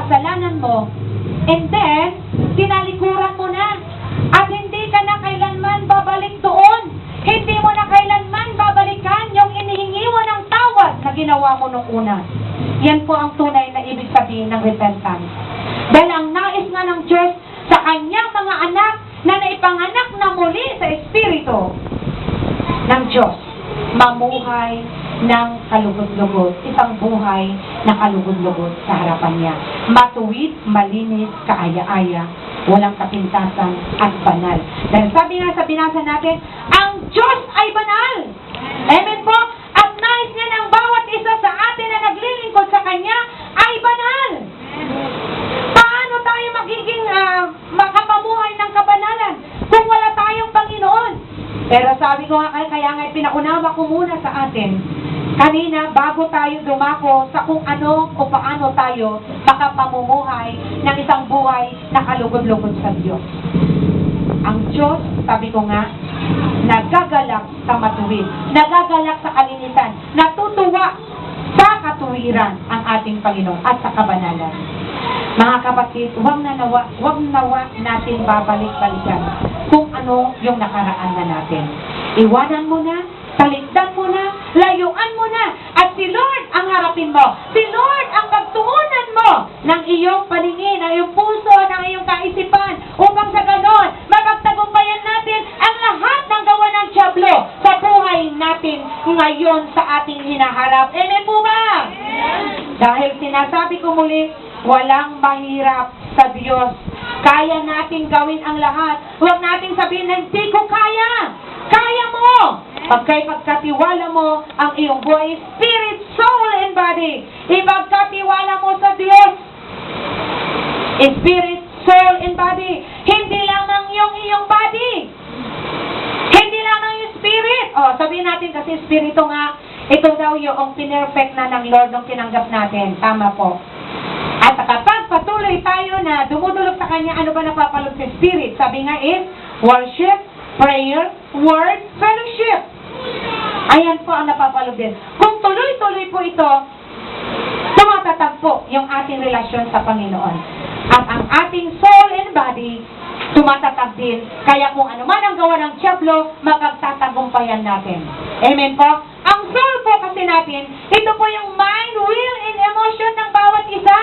kasalanan mo, and then, tinalikuran mo na. At hindi ka na kailanman babalik doon. Hindi mo na kailanman babalikan yung inihingi mo ng tawad na ginawa mo nung una. Yan po ang tunay na ibig sabihin ng repentance. Dahil ang nais nga ng Diyos sa kanyang mga anak na naipanganak na muli sa Espiritu ng Diyos, mamuhay ng kalugod-lugod, isang buhay na kalugod-lugod sa harapan niya. Matuwid, malinis, kaaya-aya, walang kapintasan at banal. Dahil sabi nga sa binasa natin, ang Diyos ay banal. Amen po? At nais niya ng bawat isa sa atin na naglilingkod sa Kanya ay banal. Paano tayo magiging makapamuhay ng kabanalan kung wala tayong Panginoon? Pero sabi ko nga, kaya nga pinaunawa ko muna sa atin kanina bago tayo dumako sa kung ano o paano tayo makapamumuhay ng isang buhay na kalugod-lugod sa Diyos. Ang Diyos, sabi ko nga, nagagalak sa matuwid, nagagalak sa kalinisan, natutuwa sa katuwiran ang ating Panginoon at sa kabanalan. Mga kapatid, huwag nawa natin babalik-balikan kung ano yung nakaraan na natin. Iwanan mo na, talikdan mo na, layuan mo na, at si Lord ang harapin mo. Si Lord ang pagtuunan mo ng iyong paningin, ng iyong puso, ng iyong kaisipan, upang sa ganon, mapagtagumpayan natin ang lahat ng gawa ng dyablo sa buhay natin ngayon sa ating hinaharap. Amen po ba? Amen. Dahil sinasabi ko muli, walang mahirap sa Diyos. Kaya natin gawin ang lahat. Huwag natin sabihin na hindi ko kaya. Kaya mo! Pagkatiwala mo ang iyong buhay, spirit, soul, and body. Ipagkatiwala mo sa Diyos. Spirit, soul, and body. Hindi lang ng iyong body. Hindi lang ng iyong spirit. Sabihin natin kasi spirito nga, ito daw yung pinerfect na ng Lord nung tinanggap natin. Tama po. At kapag patuloy tayo na dumudulog sa Kanya, ano ba napapalog sa Spirit? Sabi nga is, worship, prayer, word, fellowship. Ayan po ang napapalog din. Kung tuloy-tuloy po ito, tumatatag po yung ating relasyon sa Panginoon. At ang ating soul and body, tumatatag din. Kaya kung ano man ang gawa ng dyablo, mapagtatagumpayan natin. Amen po? Ang soul po kasi natin, ito po yung mind, will, and emotion ng bawat isa.